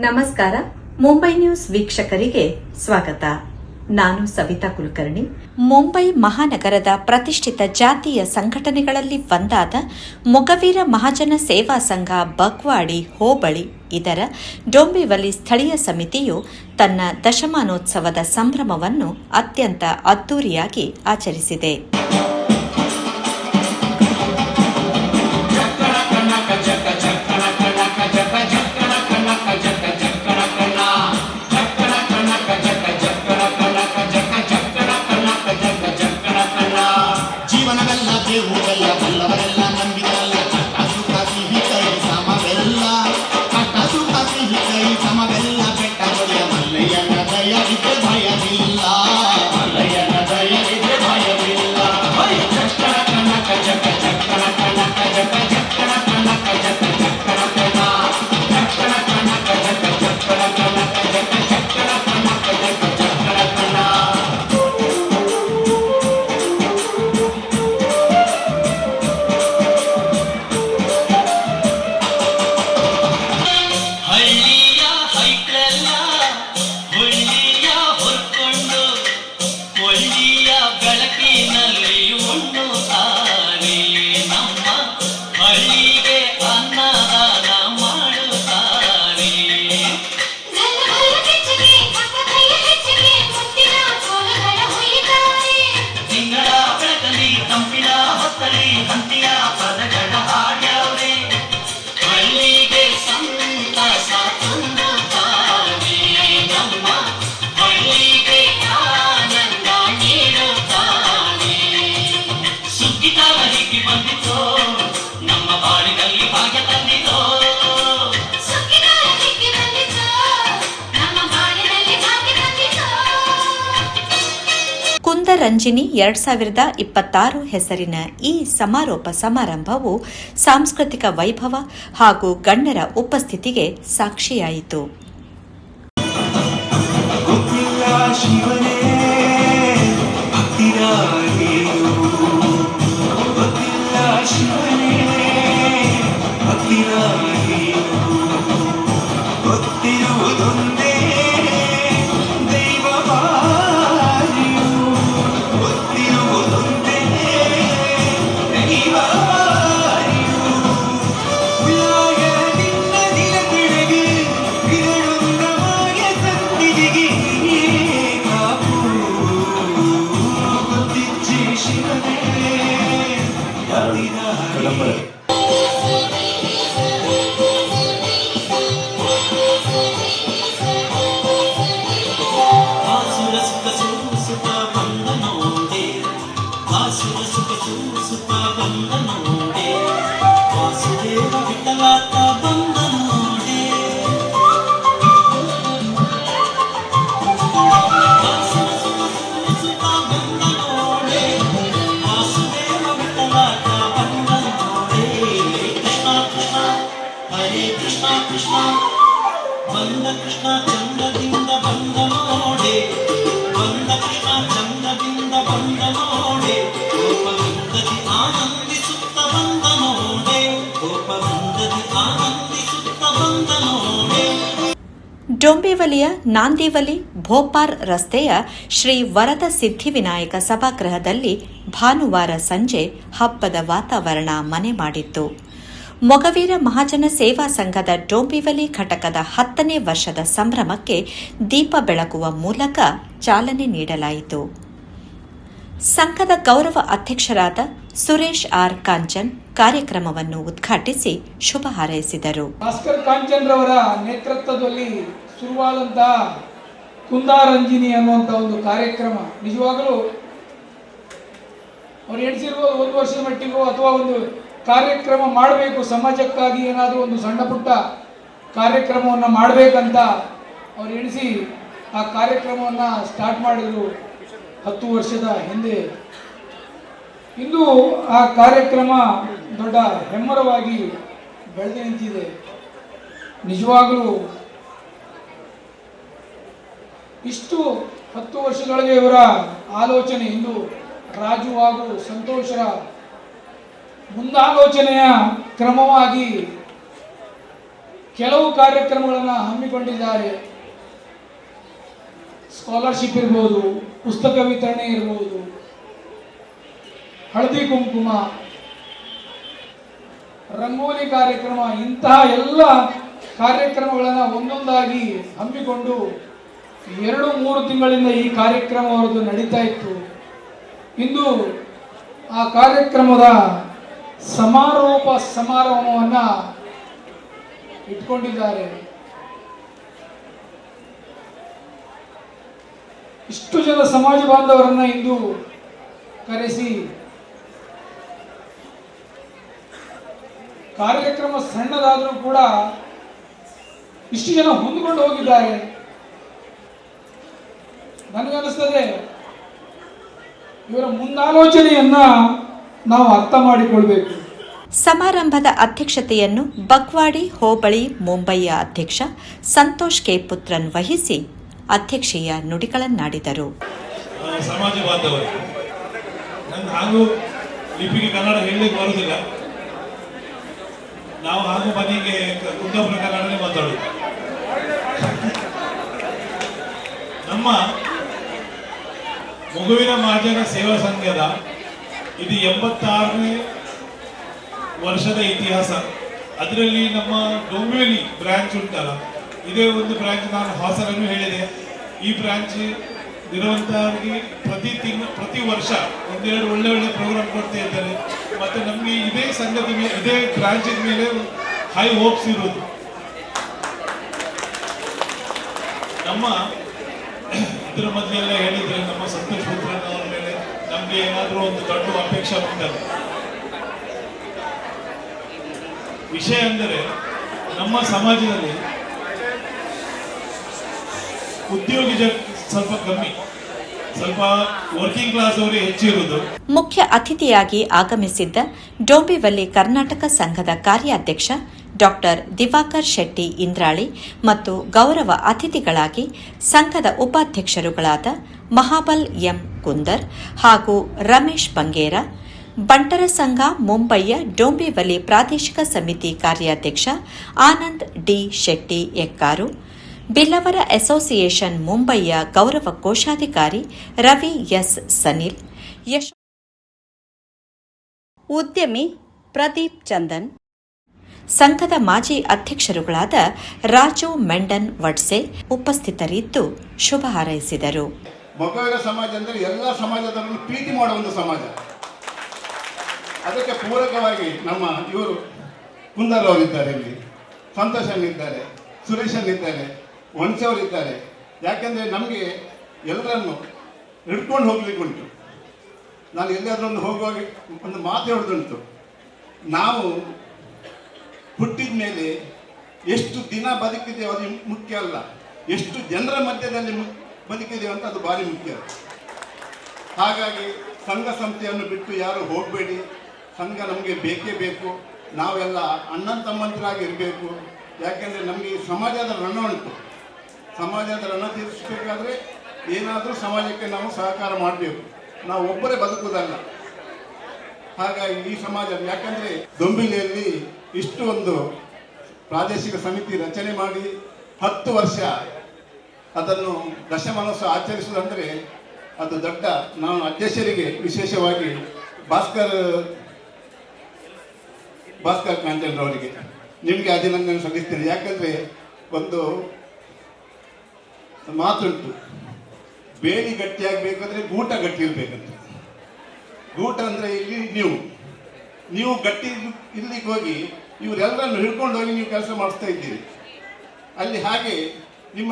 ನಮಸ್ಕಾರ. ಮುಂಬೈ ನ್ಯೂಸ್ ವೀಕ್ಷಕರಿಗೆ ಸ್ವಾಗತ. ನಾನು ಸವಿತಾ ಕುಲಕರ್ಣಿ. ಮುಂಬೈ ಮಹಾನಗರದ ಪ್ರತಿಷ್ಠಿತ ಜಾತಿಯ ಸಂಘಟನೆಗಳಲ್ಲಿ ಒಂದಾದ ಮೊಗವೀರ ಮಹಾಜನ ಸೇವಾ ಸಂಘ ಬಗ್ವಾಡಿ ಹೋಬಳಿ ಇದರ ಡೊಂಬಿವಲಿ ಸ್ಥಳೀಯ ಸಮಿತಿಯು ತನ್ನ ದಶಮಾನೋತ್ಸವದ ಸಂಭ್ರಮವನ್ನು ಅತ್ಯಂತ ಅದ್ದೂರಿಯಾಗಿ ಆಚರಿಸಿದೆ. ಕುಂದರಂಜಿನಿ 2026 ಹೆಸರಿನ ಈ ಸಮಾರೋಪ ಸಮಾರಂಭವು ಸಾಂಸ್ಕೃತಿಕ ವೈಭವ ಹಾಗೂ ಗಣ್ಯರ ಉಪಸ್ಥಿತಿಗೆ ಸಾಕ್ಷಿಯಾಯಿತು. ಡೊಂಬಿವಲಿಯ ನಾಂದಿವಲಿ ಭೋಪಾರ್ ರಸ್ತೆಯ ಶ್ರೀ ವರದ ಸಿದ್ಧಿವಿನಾಯಕ ಸಭಾಗೃಹದಲ್ಲಿ ಭಾನುವಾರ ಸಂಜೆ ಹಬ್ಬದ ವಾತಾವರಣ ಮನೆ ಮಾಡಿತ್ತು. ಮೊಗವೀರ ಮಹಾಜನ ಸೇವಾ ಸಂಘದ ಡೊಂಬಿವಲಿ ಘಟಕದ 10ನೇ ವರ್ಷದ ಸಂಭ್ರಮಕ್ಕೆ ದೀಪ ಬೆಳಗುವ ಮೂಲಕ ಚಾಲನೆ ನೀಡಲಾಯಿತು. ಸಂಘದ ಗೌರವ ಅಧ್ಯಕ್ಷರಾದ ಸುರೇಶ್ ಆರ್ ಕಾಂಚನ್ ಕಾರ್ಯಕ್ರಮವನ್ನು ಉದ್ಘಾಟಿಸಿ ಶುಭ ಹಾರೈಸಿದರು. ಭಾಸ್ಕರ್ ಕಾಂಚನ್ ರವರ ನೇತೃತ್ವದಲ್ಲಿ ಶುರುವಾದಂತಹ ಕುಂದಾರಂಜಿನಿ ಅನ್ನುವಂಥ ಒಂದು ಕಾರ್ಯಕ್ರಮ ನಿಜವಾಗಲೂ ಅವ್ರು ಎಣಿಸಿರುವ ಒಂದು ವರ್ಷದ ಮಟ್ಟಿಗೂ ಅಥವಾ ಒಂದು ಕಾರ್ಯಕ್ರಮ ಮಾಡಬೇಕು, ಸಮಾಜಕ್ಕಾಗಿ ಏನಾದರೂ ಒಂದು ಸಣ್ಣ ಪುಟ್ಟ ಕಾರ್ಯಕ್ರಮವನ್ನು ಮಾಡಬೇಕಂತ ಅವ್ರು ಎಣಿಸಿ ಆ ಕಾರ್ಯಕ್ರಮವನ್ನು ಸ್ಟಾರ್ಟ್ ಮಾಡಿದರು 10 ವರ್ಷದ ಹಿಂದೆ. ಇಂದು ಆ ಕಾರ್ಯಕ್ರಮ ದೊಡ್ಡ ಹೆಮ್ಮರವಾಗಿ ಬೆಳೆದು ನಿಂತಿದೆ. ನಿಜವಾಗಲೂ ಇಷ್ಟು 10 ವರ್ಷದೊಳಗೆ ಇವರ ಆಲೋಚನೆ ಇಂದು ರಾಜು ಹಾಗೂ ಸಂತೋಷರ ಮುಂದಾಲೋಚನೆಯ ಕ್ರಮವಾಗಿ ಕೆಲವು ಕಾರ್ಯಕ್ರಮಗಳನ್ನು ಹಮ್ಮಿಕೊಂಡಿದ್ದಾರೆ. ಸ್ಕಾಲರ್ಶಿಪ್ ಇರ್ಬೋದು, ಪುಸ್ತಕ ವಿತರಣೆ ಇರ್ಬೋದು, ಹಳದಿ ಕುಂಕುಮ, ರಂಗೋಲಿ ಕಾರ್ಯಕ್ರಮ, ಇಂತಹ ಎಲ್ಲ ಕಾರ್ಯಕ್ರಮಗಳನ್ನು ಒಂದೊಂದಾಗಿ ಹಮ್ಮಿಕೊಂಡು 2-3 ತಿಂಗಳಿಂದ ಈ ಕಾರ್ಯಕ್ರಮ ಅವರದ್ದು ನಡೀತಾ ಇತ್ತು. ಇಂದು ಆ ಕಾರ್ಯಕ್ರಮದ ಸಮಾರೋಪ ಸಮಾರಂಭವನ್ನು ಇಟ್ಕೊಂಡಿದ್ದಾರೆ. ಇಷ್ಟು ಜನ ಸಮಾಜ ಬಾಂಧವರನ್ನ ಇಂದು ಕರೆಸಿ ಕಾರ್ಯಕ್ರಮ ಸಣ್ಣದಾದರೂ ಕೂಡ ಇಷ್ಟು ಜನ ಹೊಂದಿಕೊಂಡು ಹೋಗಿದ್ದಾರೆ. ನನಗನ್ನಿಸ್ತದೆ ಇವರ ಮುಂದಾಲೋಚನೆಯನ್ನ ನಾವು ಅರ್ಥ ಮಾಡಿಕೊಳ್ಬೇಕು. ಸಮಾರಂಭದ ಅಧ್ಯಕ್ಷತೆಯನ್ನು ಬಗ್ವಾಡಿ ಹೋಬಳಿ ಮುಂಬಯಿಯ ಅಧ್ಯಕ್ಷ ಸಂತೋಷ್ ಕೆ ಪುತ್ರನ್ ವಹಿಸಿ ಅಧ್ಯಕ್ಷೀಯ ನುಡಿಗಳನ್ನಾಡಿದರು. ಸಮಾಜ ಬಾಂಧವರು, ನಂಗೆ ಹಾಗೂ ಲಿಪಿಗೆ ಕನ್ನಡ ಹೇಳಲಿಕ್ಕೆ ಬರುವುದಿಲ್ಲ. ನಾವು ಹಾಗೂ ಮನೆಗೆ ಕುಂದಾಪುರ ಕನ್ನಡನೇ ಮಾತಾಡೋದು. ನಮ್ಮ ಮಗುವಿನ ಮಹಾಜನ ಸೇವಾ ಸಂಘದ ಇದು 86ನೇ ವರ್ಷದ ಇತಿಹಾಸ. ಅದರಲ್ಲಿ ನಮ್ಮ ಡೊಂಬಿವಲಿ ಬ್ರಾಂಚ್ ಉಂಟಲ್ಲ, ಇದೇ ಒಂದು ಬ್ರಾಂಚ್ ನಾನು ಹಾಸನನ್ನು ಹೇಳಿದೆ. ಈ ಬ್ರಾಂಚ್ ಇರುವಂತಹವರಿಗೆ ಪ್ರತಿ ವರ್ಷ 1-2 ಒಳ್ಳೆ ಪ್ರೋಗ್ರಾಮ್ ಕೊಡ್ತಾ ಇದ್ದಾರೆ. ಮತ್ತೆ ನಮಗೆ ಇದೇ ಸಂಘದ ಮೇಲೆ, ಇದೇ ಬ್ರಾಂಚಿನ ಮೇಲೆ ಹೈ ಹೋಪ್ಸ್ ಇರೋದು. ನಮ್ಮ ಇದರ ಮಧ್ಯೆಲ್ಲ ಹೇಳಿದ್ರೆ ನಮ್ಮ ಸಂತೋಷ್ ಪುತ್ರನ್ ಅವರ ಮೇಲೆ ನಮಗೆ ಏನಾದರೂ ಒಂದು ದೊಡ್ಡ ಅಪೇಕ್ಷೆ ಉಂಟಲ್ಲ. ವಿಷಯ ಅಂದರೆ ನಮ್ಮ ಸಮಾಜದಲ್ಲಿ ಉದ್ಯೋಗಿ ಸ್ವಲ್ಪ ಕಮ್ಮಿ, ಸ್ವಲ್ಪ ವರ್ಕಿಂಗ್ ಕ್ಲಾಸ್ ಅವರೇ ಹೆಚ್ಚಿರುವುದು. ಮುಖ್ಯ ಅತಿಥಿಯಾಗಿ ಆಗಮಿಸಿದ್ದ ಡೋಂಬಿವಲಿ ಕರ್ನಾಟಕ ಸಂಘದ ಕಾರ್ಯಾಧ್ಯಕ್ಷ ಡಾಕ್ಟರ್ ದಿವಾಕರ್ ಶೆಟ್ಟಿ ಇಂದ್ರಾಳಿ ಮತ್ತು ಗೌರವ ಅತಿಥಿಗಳಾಗಿ ಸಂಘದ ಉಪಾಧ್ಯಕ್ಷರುಗಳಾದ ಮಹಾಬಲ್ ಎಂ ಕುಂದರ್ ಹಾಗೂ ರಮೇಶ್ ಬಂಗೇರ, ಬಂಟರ ಸಂಘ ಮುಂಬಯಿಯ ಡೋಂಬಿವಲಿ ಪ್ರಾದೇಶಿಕ ಸಮಿತಿ ಕಾರ್ಯಾಧ್ಯಕ್ಷ ಆನಂದ್ ಡಿ ಶೆಟ್ಟಿ ಎಕ್ಕಾರು, ಬಿಲ್ಲವರ ಅಸೋಸಿಯೇಷನ್ ಮುಂಬಯಿಯ ಗೌರವ ಕೋಶಾಧಿಕಾರಿ ರವಿ ಎಸ್ ಸನಿಲ್, ಉದ್ಯಮಿ ಪ್ರದೀಪ್ ಚಂದನ್, ಸಂಘದ ಮಾಜಿ ಅಧ್ಯಕ್ಷರುಗಳಾದ ರಾಜು ಮೆಂಡನ್ ವಡ್ಸೆ ಉಪಸ್ಥಿತರಿದ್ದು ಶುಭ ಹಾರೈಸಿದರು. ಮಗುವಿನ ಸಮಾಜ ಅಂದರೆ ಎಲ್ಲ ಸಮಾಜದವರನ್ನು ಪ್ರೀತಿ ಮಾಡುವ ಒಂದು ಸಮಾಜ. ಅದಕ್ಕೆ ಪೂರಕವಾಗಿ ನಮ್ಮ ಇವರು ಕುಂದರ್ ಅವರಿದ್ದಾರೆ, ಇಲ್ಲಿ ಸಂತೋಷನಿದ್ದಾರೆ, ಸುರೇಶನಿದ್ದಾರೆ, ವಂಶವರಿದ್ದಾರೆ. ಯಾಕೆಂದರೆ ನಮಗೆ ಎಲ್ಲರನ್ನು ಹಿಡ್ಕೊಂಡು ಹೋಗ್ಲಿಕ್ಕೆ ಉಂಟು. ನಾನು ಎಲ್ಲರನ್ನು ಹೋಗುವಾಗ ಒಂದು ಮಾತು ಹೇಳೋದುಂಟು, ನಾವು ಹುಟ್ಟಿದ ಮೇಲೆ ಎಷ್ಟು ದಿನ ಬದುಕಿದೆಯೋ ಅದು ಮುಖ್ಯ ಅಲ್ಲ, ಎಷ್ಟು ಜನರ ಮಧ್ಯದಲ್ಲಿ ಬದುಕಿದೆಯೋ ಅಂತ ಅದು ಭಾರಿ ಮುಖ್ಯ. ಹಾಗಾಗಿ ಸಂಘ ಸಂಸ್ಥೆಯನ್ನು ಬಿಟ್ಟು ಯಾರು ಹೋಗಬೇಡಿ. ಸಂಘ ನಮಗೆ ಬೇಕೇ ಬೇಕು. ನಾವೆಲ್ಲ ಅಣ್ಣ ತಮ್ಮಂತರಾಗಿ ಇರಬೇಕು. ಯಾಕೆಂದರೆ ನಮಗೆ ಈ ಸಮಾಜದ ಋಣ ಉಂಟು. ಸಮಾಜದ ಋಣ ತೀರಿಸಬೇಕಾದ್ರೆ ಏನಾದರೂ ಸಮಾಜಕ್ಕೆ ನಾವು ಸಹಕಾರ ಮಾಡಬೇಕು. ನಾವು ಒಬ್ಬರೇ ಬದುಕುವುದಲ್ಲ. ಹಾಗಾಗಿ ಈ ಸಮಾಜ, ಯಾಕಂದರೆ ದೊಂಬಿಲಿಯಲ್ಲಿ ಇಷ್ಟು ಒಂದು ಪ್ರಾದೇಶಿಕ ಸಮಿತಿ ರಚನೆ ಮಾಡಿ 10 ವರ್ಷ ಅದನ್ನು ದಶಮಾನೋತ್ಸವ ಆಚರಿಸುವುದಂದರೆ ಅದು ದೊಡ್ಡ. ನಾನು ಅಧ್ಯಕ್ಷರಿಗೆ ವಿಶೇಷವಾಗಿ ಭಾಸ್ಕರ್ ಕಾಂಚನ್ರವರಿಗೆ ನಿಮಗೆ ಅಭಿನಂದನೆ ಸಲ್ಲಿಸ್ತೇನೆ. ಯಾಕಂದರೆ ಒಂದು ಮಾತುಂಟು, ಬೇಲಿ ಗಟ್ಟಿಯಾಗಬೇಕಾದ್ರೆ ಗೂಟ ಗಟ್ಟಿ ಇರಬೇಕಂತ. ಗೂಟ ಅಂದರೆ ಇಲ್ಲಿ ನೀವು ಗಟ್ಟಿ ಇಲ್ಲಿಗೆ ಹೋಗಿ ಇವರೆಲ್ಲರನ್ನು ಹಿಡ್ಕೊಂಡು ಹೋಗಿ ನೀವು ಕೆಲಸ ಮಾಡಿಸ್ತಾ ಇದ್ದೀರಿ. ಅಲ್ಲಿ ಹಾಗೆ ನಿಮ್ಮ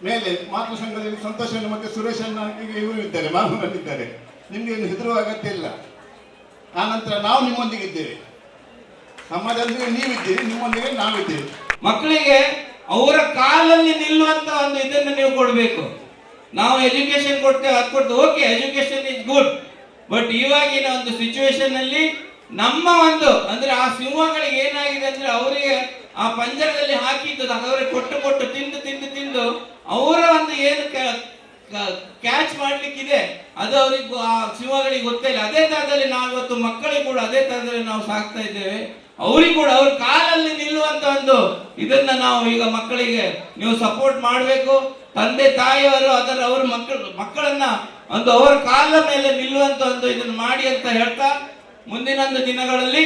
ಮೇಲೆ ಮಾತೃ ಸಂಘದಲ್ಲಿ ಸಂತೋಷನ ಮತ್ತು ಸುರೇಶನ್ನ ಇವರು ಇದ್ದಾರೆ, ಮಾಮೂಲಿದ್ದಾರೆ. ನಿಮಗೇನು ಹೆದರುವ ಅಗತ್ಯ ಇಲ್ಲ. ಆನಂತರ ನಾವು ನಿಮ್ಮೊಂದಿಗಿದ್ದೇವೆ. ಸಮಾಜದೊಂದಿಗೆ ನೀವಿದ್ದೀರಿ, ನಿಮ್ಮೊಂದಿಗೆ ನಾವಿದ್ದೇವೆ. ಮಕ್ಕಳಿಗೆ ಅವರ ಕಾಲಲ್ಲಿ ನಿಲ್ಲುವಂತ ಒಂದು ಇದನ್ನು ನೀವು ಕೊಡಬೇಕು. ನಾವು ಎಜುಕೇಶನ್ ಕೊಡ್ತೇವೆ, ಅದು ಕೊಡ್ತೇವೆ, okay, education is good. But ಇವಾಗಿನ ಒಂದು ಸಿಚುವೇಶನ್ ಅಲ್ಲಿ ನಮ್ಮ ಒಂದು ಅಂದ್ರೆ ಆ ಸಿಂಹಗಳಿಗೆ ಏನಾಗಿದೆ ಅಂದ್ರೆ ಅವರಿಗೆ ಆ ಪಂಜರದಲ್ಲಿ ಹಾಕಿದ್ದು ಅವರಿಗೆ ಕೊಟ್ಟು ತಿಂದು ಅವರ ಒಂದು ಏನು ಕ್ಯಾಚ್ ಮಾಡ್ಲಿಕ್ಕಿದೆ ಅದು ಅವರಿಗೆ ಆ ಸಿಂಹಗಳಿಗೆ ಗೊತ್ತಿಲ್ಲ. ಅದೇ ತರದಲ್ಲಿ ನಾವು ಇವತ್ತು ಮಕ್ಕಳಿಗೆ ಕೂಡ ಅದೇ ತರದಲ್ಲಿ ನಾವು ಸಾಕ್ತಾ ಇದ್ದೇವೆ. ಅವ್ರಿಗೆ ಕೂಡ ಅವ್ರ ಕಾಲಲ್ಲಿ ನಿಲ್ಲುವಂತ ಒಂದು ಇದನ್ನ ನಾವು ಈಗ ಮಕ್ಕಳಿಗೆ ನೀವು ಸಪೋರ್ಟ್ ಮಾಡಬೇಕು. ತಂದೆ ತಾಯಿಯವರು ಅವ್ರ ಮಕ್ಕಳನ್ನ ಒಂದು ಅವರ ಕಾಲ ಮೇಲೆ ನಿಲ್ಲುವಂತ ಒಂದು ಇದನ್ನ ಮಾಡಿ ಅಂತ ಹೇಳ್ತಾ, ಮುಂದಿನ ಒಂದು ದಿನಗಳಲ್ಲಿ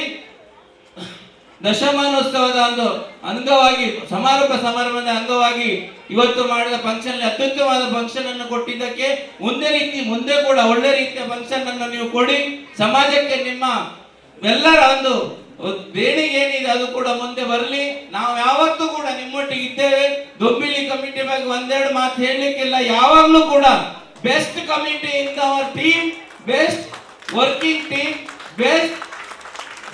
ದಶಮಾನೋತ್ಸವದ ಒಂದು ಅಂಗವಾಗಿ ಸಮಾರಂಭದ ಅಂಗವಾಗಿ ಇವತ್ತು ಮಾಡಿದ ಫಂಕ್ಷನ್ ಅತ್ಯುತ್ತಮವಾದ ಫಂಕ್ಷನ್ ಅನ್ನು ಕೊಟ್ಟಿದ್ದಕ್ಕೆ ಮುಂದೆ ಕೂಡ ಒಳ್ಳೆ ರೀತಿಯ ಫಂಕ್ಷನ್ ಅನ್ನು ನೀವು ಕೊಡಿ. ಸಮಾಜಕ್ಕೆ ನಿಮ್ಮ ಎಲ್ಲರ ಒಂದು ದೇಣಿಗೆ ಏನಿದೆ ಅದು ಕೂಡ ಮುಂದೆ ಬರಲಿ. ನಾವು ಯಾವತ್ತೂ ಕೂಡ ನಿಮ್ಮೊಟ್ಟಿಗೆ ಇದ್ದೇವೆ. ದೊಂಬಿಲಿ ಕಮಿಟಿ ಬಗ್ಗೆ ಒಂದೆರಡು ಮಾತು ಹೇಳಲಿಕ್ಕಿಲ್ಲ. ಯಾವಾಗಲೂ ಕೂಡ best committee in our team, best working team, best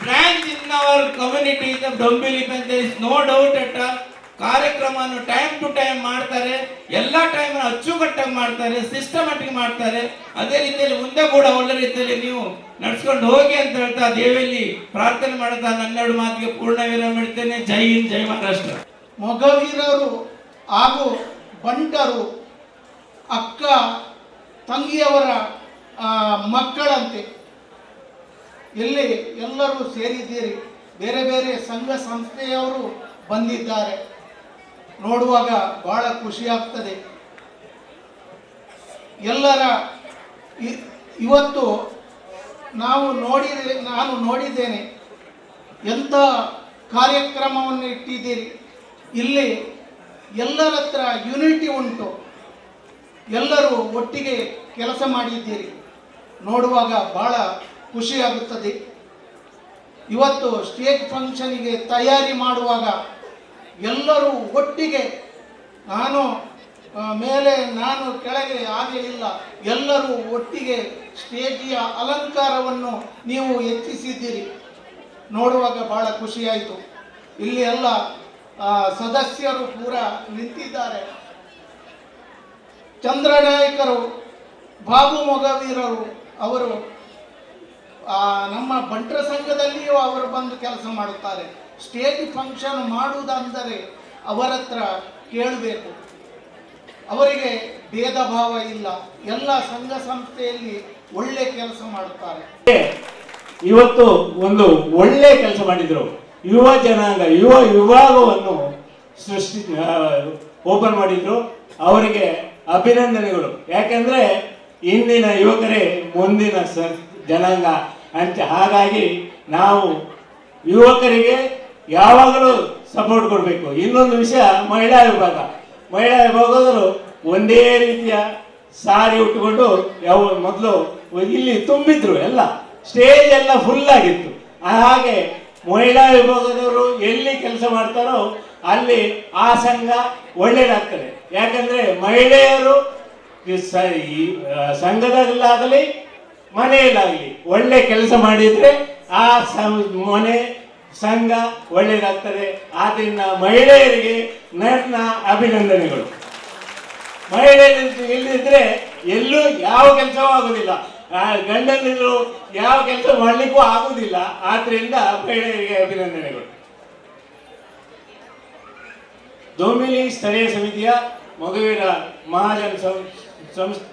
branch in our community is Dombili panchayat. there is no doubt at all. ಕಾರ್ಯಕ್ರಮವನ್ನು ಟೈಮ್ ಟು ಟೈಮ್ ಮಾಡ್ತಾರೆ, ಎಲ್ಲ ಟೈಮ್ ಅಚ್ಚುಕಟ್ಟಾಗಿ ಮಾಡ್ತಾರೆ, ಸಿಸ್ಟಮ್ಯಾಟಿಕ್ ಮಾಡ್ತಾರೆ. ಅದೇ ರೀತಿಯಲ್ಲಿ ಮುಂದೆ ಕೂಡ ಒಳ್ಳೆ ರೀತಿಯಲ್ಲಿ ನೀವು ನಡ್ಸ್ಕೊಂಡು ಹೋಗಿ ಅಂತ ಹೇಳ್ತಾ ದೇವಿಯಲ್ಲಿ ಪ್ರಾರ್ಥನೆ ಮಾಡ್ತಾ ನನ್ನೆರಡು ಮಾತಿಗೆ ಪೂರ್ಣ ವಿರಾಮ ಇಡ್ತೇನೆ. ಜೈ ಹಿಂದ್, ಜೈ ಮಹಾರಾಷ್ಟ್ರ. ಮೊಗವೀರರು ಹಾಗೂ ಬಂಟರು ಅಕ್ಕ ತಂಗಿಯವರ ಮಕ್ಕಳಂತೆ ಎಲ್ಲರೂ ಸೇರಿದ್ದೀರಿ. ಬೇರೆ ಬೇರೆ ಸಂಘ ಸಂಸ್ಥೆಯವರು ಬಂದಿದ್ದಾರೆ. ನೋಡುವಾಗ ಬಹಳ ಖುಷಿಯಾಗ್ತದೆ. ಎಲ್ಲರ ಇವತ್ತು ನಾನು ನೋಡಿದ್ದೇನೆ ಎಂಥ ಕಾರ್ಯಕ್ರಮವನ್ನು ಇಟ್ಟಿದ್ದೀರಿ. ಇಲ್ಲಿ ಎಲ್ಲರ ಹತ್ರ ಯೂನಿಟಿ ಉಂಟು, ಎಲ್ಲರೂ ಒಟ್ಟಿಗೆ ಕೆಲಸ ಮಾಡಿದ್ದೀರಿ. ನೋಡುವಾಗ ಬಹಳ ಖುಷಿಯಾಗುತ್ತದೆ. ಇವತ್ತು ಸ್ಟೇಜ್ ಫಂಕ್ಷನಿಗೆ ತಯಾರಿ ಮಾಡುವಾಗ ಎಲ್ಲರೂ ಒಟ್ಟಿಗೆ, ನಾನು ಮೇಲೆ ನಾನು ಕೆಳಗೆ ಹಾಗೆ ಇಲ್ಲ, ಎಲ್ಲರೂ ಒಟ್ಟಿಗೆ ಸ್ಟೇಜಿಯ ಅಲಂಕಾರವನ್ನು ನೀವು ಹೆಚ್ಚಿಸಿದ್ದೀರಿ. ನೋಡುವಾಗ ಬಹಳ ಖುಷಿಯಾಯಿತು. ಇಲ್ಲಿ ಎಲ್ಲ ಸದಸ್ಯರು ಪೂರ ನಿಂತಿದ್ದಾರೆ. ಚಂದ್ರನಾಯಕರು, ಬಾಬು ಮೊಗವೀರರು ಅವರು ನಮ್ಮ ಬಂಟರ ಸಂಘದಲ್ಲಿಯೂ ಅವರು ಬಂದು ಕೆಲಸ ಮಾಡುತ್ತಾರೆ. ಸ್ಟೇಜ್ ಫಂಕ್ಷನ್ ಮಾಡುವುದಂದರೆ ಅವರ ಹತ್ರ ಕೇಳಬೇಕು. ಅವರಿಗೆ ಭೇದ ಭಾವ ಇಲ್ಲ, ಎಲ್ಲ ಸಂಘ ಸಂಸ್ಥೆಯಲ್ಲಿ ಒಳ್ಳೆ ಕೆಲಸ ಮಾಡುತ್ತಾರೆ. ಇವತ್ತು ಒಂದು ಒಳ್ಳೆ ಕೆಲಸ ಮಾಡಿದ್ರು. ಯುವ ಜನಾಂಗ ಯುವ ವಿಭಾಗವನ್ನು ಓಪನ್ ಮಾಡಿದ್ರು. ಅವರಿಗೆ ಅಭಿನಂದನೆಗಳು. ಯಾಕೆಂದ್ರೆ ಇಂದಿನ ಯುವಕರೇ ಮುಂದಿನ ಜನಾಂಗ ಅಂತ. ಹಾಗಾಗಿ ನಾವು ಯುವಕರಿಗೆ ಯಾವಾಗಲೂ ಸಪೋರ್ಟ್ ಕೊಡಬೇಕು. ಇನ್ನೊಂದು ವಿಷಯ, ಮಹಿಳಾ ವಿಭಾಗದವರು ಒಂದೇ ರೀತಿಯ ಸಾರಿ ಉಟ್ಟುಕೊಂಡು ಮೊದಲು ಇಲ್ಲಿ ತುಂಬಿದ್ರು, ಎಲ್ಲ ಸ್ಟೇಜ್ ಎಲ್ಲ ಫುಲ್ ಆಗಿತ್ತು. ಹಾಗೆ ಮಹಿಳಾ ವಿಭಾಗದವರು ಎಲ್ಲಿ ಕೆಲಸ ಮಾಡ್ತಾರೋ ಅಲ್ಲಿ ಆ ಸಂಘ ಒಳ್ಳೇದಾಗ್ತದೆ. ಯಾಕಂದ್ರೆ ಮಹಿಳೆಯರು ಸಂಘದಲ್ಲಾಗಲಿ ಮನೆಯಲ್ಲಾಗಲಿ ಒಳ್ಳೆ ಕೆಲಸ ಮಾಡಿದ್ರೆ ಆ ಮನೆ ಸಂಘ ಒಳ್ಳೇದಾಗ್ತದೆ. ಆದ್ರಿಂದ ಮಹಿಳೆಯರಿಗೆ ನನ್ನ ಅಭಿನಂದನೆಗಳು. ಮಹಿಳೆಯರು ಇಲ್ಲದಿದ್ರೆ ಎಲ್ಲೂ ಯಾವ ಕೆಲಸವೂ ಆಗುದಿಲ್ಲ, ಗಂಡನಿದ್ರು ಯಾವ ಕೆಲಸ ಮಾಡ್ಲಿಕ್ಕೂ ಆಗುದಿಲ್ಲ. ಆದ್ರಿಂದ ಮಹಿಳೆಯರಿಗೆ ಅಭಿನಂದನೆಗಳು. ದೊಂಬಿಲಿ ಸ್ಥಳೀಯ ಸಮಿತಿಯ ಮೊಗವೀರ ಮಹಾಜನ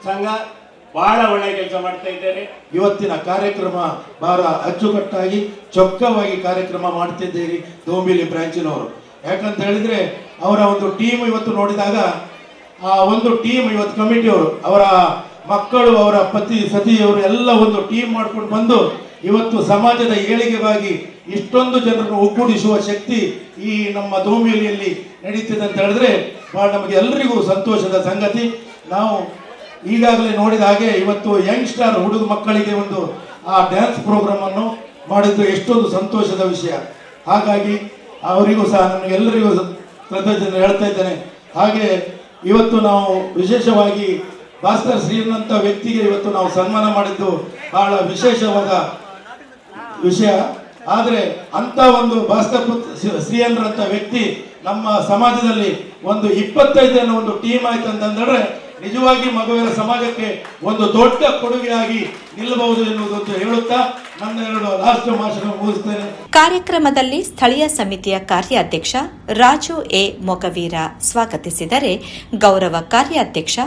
ಸಂಘ ಬಹಳ ಒಳ್ಳೆ ಕೆಲಸ ಮಾಡ್ತಾ ಇದ್ದಾರೆ. ಇವತ್ತಿನ ಕಾರ್ಯಕ್ರಮ ಬಹಳ ಅಚ್ಚುಕಟ್ಟಾಗಿ ಚೊಕ್ಕವಾಗಿ ಕಾರ್ಯಕ್ರಮ ಮಾಡ್ತಿದ್ದೀರಿ ದೊಂಬಿಲಿ ಬ್ರಾಂಚಿನವರು. ಯಾಕಂತ ಹೇಳಿದ್ರೆ ಅವರ ಒಂದು ಟೀಮ್ ಇವತ್ತು ನೋಡಿದಾಗ, ಆ ಒಂದು ಟೀಮ್ ಇವತ್ತು ಕಮಿಟಿಯವರು, ಅವರ ಮಕ್ಕಳು, ಅವರ ಪತಿ ಸತಿಯವರು ಎಲ್ಲ ಒಂದು ಟೀಮ್ ಮಾಡ್ಕೊಂಡು ಬಂದು ಇವತ್ತು ಸಮಾಜದ ಏಳಿಗೆಗಾಗಿ ಇಷ್ಟೊಂದು ಜನರನ್ನು ಒಗ್ಗೂಡಿಸುವ ಶಕ್ತಿ ಈ ನಮ್ಮ ದೊಂಬಿಲಿಯಲ್ಲಿ ನಡೀತಿದೆ ಅಂತ ಹೇಳಿದ್ರೆ ಬಹಳ ನಮಗೆ ಎಲ್ಲರಿಗೂ ಸಂತೋಷದ ಸಂಗತಿ. ನಾವು ಈಗಾಗಲೇ ನೋಡಿದ ಹಾಗೆ ಇವತ್ತು ಯಂಗ್ಸ್ಟರ್ ಹುಡುಗ ಮಕ್ಕಳಿಗೆ ಒಂದು ಆ ಡ್ಯಾನ್ಸ್ ಪ್ರೋಗ್ರಾಮ್ ಅನ್ನು ಮಾಡಿದ್ದು ಎಷ್ಟೊಂದು ಸಂತೋಷದ ವಿಷಯ. ಹಾಗಾಗಿ ಅವರಿಗೂ ಸಹ ನಾನು ಎಲ್ಲರಿಗೂ ಕೃತಜ್ಞತೆ ಹೇಳ್ತಾ ಇದ್ದೇನೆ. ಹಾಗೆ ಇವತ್ತು ನಾವು ವಿಶೇಷವಾಗಿ ಭಾಸ್ಕರ್ ಶ್ರೀಯನ್ನಂತ ವ್ಯಕ್ತಿಗೆ ಇವತ್ತು ನಾವು ಸನ್ಮಾನ ಮಾಡಿದ್ದು ಬಹಳ ವಿಶೇಷವಾದ ವಿಷಯ. ಆದರೆ ಅಂತ ಒಂದು ಭಾಸ್ಕರ್ ಶ್ರೀಯನ್ರಂತ ವ್ಯಕ್ತಿ ನಮ್ಮ ಸಮಾಜದಲ್ಲಿ ಒಂದು 25 ಒಂದು ಟೀಮ್ ಆಯ್ತು ಅಂತಂದ್ರೆ ನಿಜವಾಗಿ ಮಗುವಿನ ಸಮಾಜಕ್ಕೆ ಒಂದು ದೊಡ್ಡ ಕೊಡುಗೆಯಾಗಿ ನಿಲ್ಲಬಹುದು ಎನ್ನುವುದು ಹೇಳುತ್ತಾ ನನ್ನ ಎರಡು ಲಾಸ್ಟ್ ಭಾಷಣ ಮುಗಿಸ್ತೇನೆ. ಕಾರ್ಯಕ್ರಮದಲ್ಲಿ ಸ್ಥಳೀಯ ಸಮಿತಿಯ ಕಾರ್ಯಾಧ್ಯಕ್ಷ ರಾಜು ಎ ಮೊಗವೀರ ಸ್ವಾಗತಿಸಿದರೆ, ಗೌರವ ಕಾರ್ಯಾಧ್ಯಕ್ಷ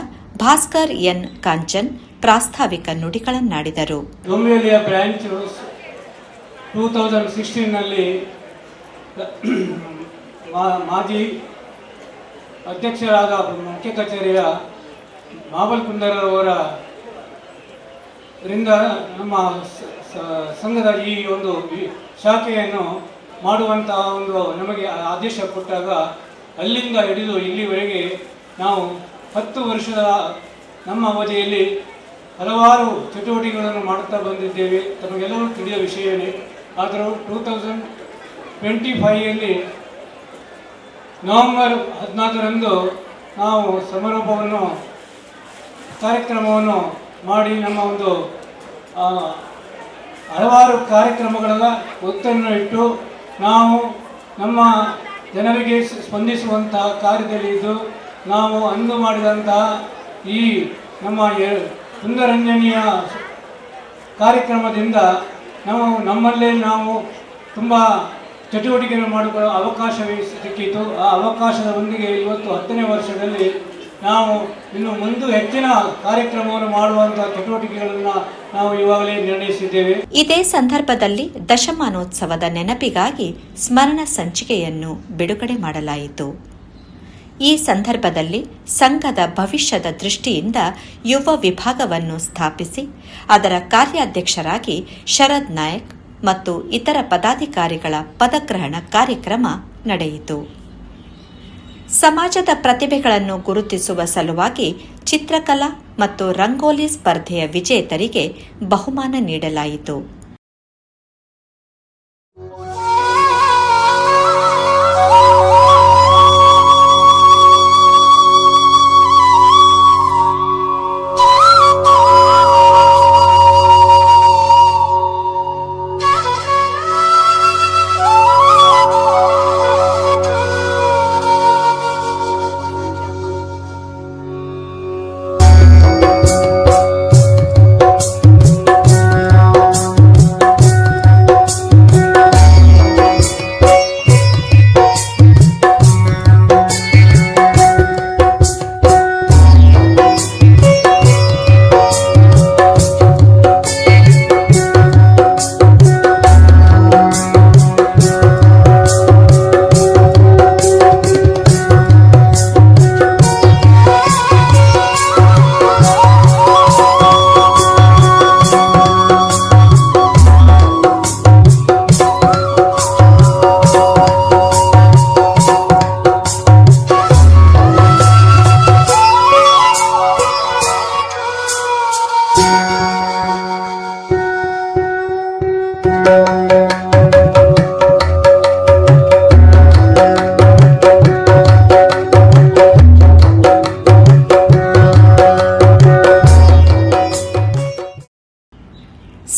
ಭಾಸ್ಕರ್ ಎನ್ ಕಾಂಚನ್ ಪ್ರಾಸ್ತಾವಿಕ ನುಡಿಗಳನ್ನಾಡಿದರು. ದೊಂಬಿಲಿಯ ಬ್ರಾಂಚ್ 2016ನಲ್ಲಿ ಮಾಜಿ ಅಧ್ಯಕ್ಷರಾದ ಮುಖ್ಯ ಕಚೇರಿಯ ಮಾಬಲ್ ಕುಂದರವರ ರಿಂದ ನಮ್ಮ ಸಂಘದ ಈ ಒಂದು ಶಾಖೆಯನ್ನು ಮಾಡುವಂತಹ ಒಂದು ನಮಗೆ ಆದೇಶ ಕೊಟ್ಟಾಗ ಅಲ್ಲಿಂದ ಹಿಡಿದು ಇಲ್ಲಿವರೆಗೆ ನಾವು 10 ವರ್ಷದ ನಮ್ಮ ಅವಧಿಯಲ್ಲಿ ಹಲವಾರು ಚಟುವಟಿಕೆಗಳನ್ನು ಮಾಡುತ್ತಾ ಬಂದಿದ್ದೇವೆ. ತಮಗೆಲ್ಲವೂ ತಿಳಿದ ವಿಷಯವೇ. ಆದರೂ 2025ರಲ್ಲಿ ನವೆಂಬರ್ 14ರಂದು ನಾವು ಸಮಾರೋಪವನ್ನು ಕಾರ್ಯಕ್ರಮವನ್ನು ಮಾಡಿ ನಮ್ಮ ಒಂದು ಹಲವಾರು ಕಾರ್ಯಕ್ರಮಗಳ ಒತ್ತನ್ನು ಇಟ್ಟು ನಾವು ನಮ್ಮ ಜನರಿಗೆ ಸ್ಪಂದಿಸುವಂತಹ ಕಾರ್ಯದಲ್ಲಿ ಇದ್ದು ನಾವು ಅಂದು ಮಾಡಿದಂತಹ ಈ ನಮ್ಮ ಸುಂದರಂಜನೆಯ ಕಾರ್ಯಕ್ರಮದಿಂದ ನಮ್ಮಲ್ಲೇ ನಾವು ತುಂಬ ಚಟುವಟಿಕೆಯನ್ನು ಮಾಡಿಕೊಳ್ಳೋ ಅವಕಾಶವೇ ಸಿಕ್ಕಿತು. ಆ ಅವಕಾಶದ ಒಂದಿಗೆ ಇವತ್ತು 10ನೇ ವರ್ಷದಲ್ಲಿ ನಾವು ಇನ್ನು ಮುಂದೆ ಹೆಚ್ಚಿನ ಕಾರ್ಯಕ್ರಮವನ್ನು ಮಾಡುವಂತಹ ಚಟುವಟಿಕೆಗಳನ್ನು ನಾವು ಇವಾಗಲೇ ನಿರ್ಣಯಿಸಿದ್ದೇವೆ. ಇದೇ ಸಂದರ್ಭದಲ್ಲಿ ದಶಮಾನೋತ್ಸವದ ನೆನಪಿಗಾಗಿ ಸ್ಮರಣ ಸಂಚಿಕೆಯನ್ನು ಬಿಡುಗಡೆ ಮಾಡಲಾಯಿತು. ಈ ಸಂದರ್ಭದಲ್ಲಿ ಸಂಘದ ಭವಿಷ್ಯದ ದೃಷ್ಟಿಯಿಂದ ಯುವ ವಿಭಾಗವನ್ನು ಸ್ಥಾಪಿಸಿ ಅದರ ಕಾರ್ಯಾಧ್ಯಕ್ಷರಾಗಿ ಶರದ್ ನಾಯಕ್ ಮತ್ತು ಇತರ ಪದಾಧಿಕಾರಿಗಳ ಪದಗ್ರಹಣ ಕಾರ್ಯಕ್ರಮ ನಡೆಯಿತು. ಸಮಾಜದ ಪ್ರತಿಭೆಗಳನ್ನು ಗುರುತಿಸುವ ಸಲುವಾಗಿ ಚಿತ್ರಕಲಾ ಮತ್ತು ರಂಗೋಲಿ ಸ್ಪರ್ಧೆಯ ವಿಜೇತರಿಗೆ ಬಹುಮಾನ ನೀಡಲಾಯಿತು.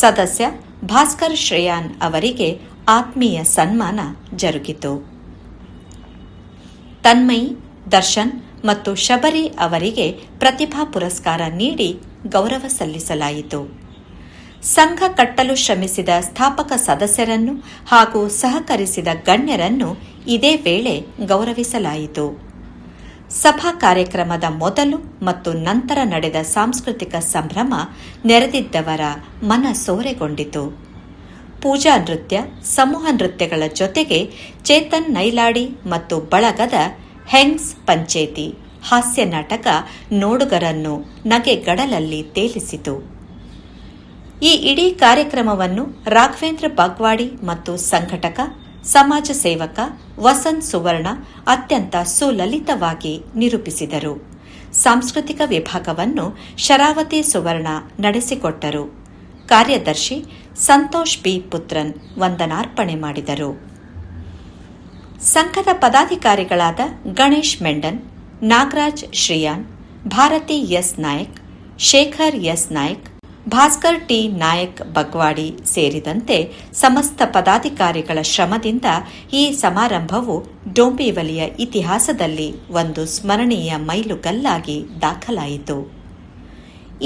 ಸದಸ್ಯ ಭಾಸ್ಕರ್ ಶ್ರೇಯಾನ್ ಅವರಿಗೆ ಆತ್ಮೀಯ ಸನ್ಮಾನ ಜರುಗಿತು. ತನ್ಮಯಿ, ದರ್ಶನ್ ಮತ್ತು ಶಬರಿ ಅವರಿಗೆ ಪ್ರತಿಭಾ ಪುರಸ್ಕಾರ ನೀಡಿ ಗೌರವ ಸಲ್ಲಿಸಲಾಯಿತು. ಸಂಘ ಕಟ್ಟಲು ಶ್ರಮಿಸಿದ ಸ್ಥಾಪಕ ಸದಸ್ಯರನ್ನು ಹಾಗೂ ಸಹಕರಿಸಿದ ಗಣ್ಯರನ್ನು ಇದೇ ವೇಳೆ ಗೌರವಿಸಲಾಯಿತು. ಸಭಾ ಕಾರ್ಯಕ್ರಮದ ಮೊದಲು ಮತ್ತು ನಂತರ ನಡೆದ ಸಾಂಸ್ಕೃತಿಕ ಸಂಭ್ರಮ ನೆರೆದಿದ್ದವರ ಮನ ಸೋರೆಗೊಂಡಿತು. ಪೂಜಾ ನೃತ್ಯ, ಸಮೂಹ ನೃತ್ಯಗಳ ಜೊತೆಗೆ ಚೇತನ್ ನೈಲಾಡಿ ಮತ್ತು ಬಳಗದ ಹೆಂಗ್ಸ್ ಪಂಚೇತಿ ಹಾಸ್ಯ ನಾಟಕ ನೋಡುಗರನ್ನು ನಗೆಗಡಲಲ್ಲಿ ತೇಲಿಸಿತು. ಈ ಇಡೀ ಕಾರ್ಯಕ್ರಮವನ್ನು ರಾಘವೇಂದ್ರ ಬಾಗ್ವಾಡಿ ಮತ್ತು ಸಂಘಟಕ, ಸಮಾಜ ಸೇವಕ ವಸಂತ್ ಸುವರ್ಣ ಅತ್ಯಂತ ಸುಲಲಿತವಾಗಿ ನಿರೂಪಿಸಿದರು. ಸಾಂಸ್ಕೃತಿಕ ವಿಭಾಗವನ್ನು ಶರಾವತಿ ಸುವರ್ಣ ನಡೆಸಿಕೊಟ್ಟರು. ಕಾರ್ಯದರ್ಶಿ ಸಂತೋಷ್ ಬಿ ಪುತ್ರನ್ ವಂದನಾರ್ಪಣೆ ಮಾಡಿದರು. ಸಂಘದ ಪದಾಧಿಕಾರಿಗಳಾದ Ganesh Mendon, Nagaraj Shriyan, Bharathi S Nayak, Shekhar S Nayak, Bhaskar T Nayak Bagwadi ಸೇರಿದಂತೆ ಸಮಸ್ತ ಪದಾಧಿಕಾರಿಗಳ ಶ್ರಮದಿಂದ ಈ ಸಮಾರಂಭವು ಡೋಂಬಿವಲಿಯ ಇತಿಹಾಸದಲ್ಲಿ ಒಂದು ಸ್ಮರಣೀಯ ಮೈಲುಗಲ್ಲಾಗಿ ದಾಖಲಾಯಿತು.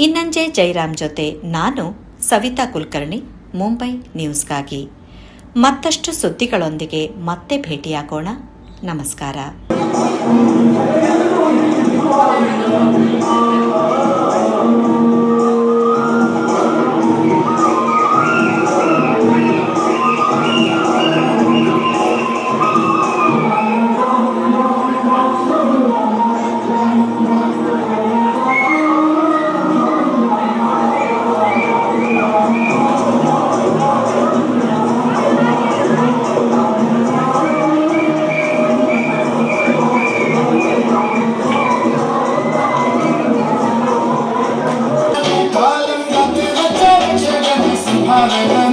ಇನ್ನಂಜೆ ಜೈರಾಮ್ ಜೊತೆ ನಾನು ಸವಿತಾ ಕುಲಕರ್ಣಿ, ಮುಂಬೈ ನ್ಯೂಸ್ಗಾಗಿ. ಮತ್ತಷ್ಟು ಸುದ್ದಿಗಳೊಂದಿಗೆ ಮತ್ತೆ ಭೇಟಿಯಾಗೋಣ. ನಮಸ್ಕಾರ. ನೆನಪು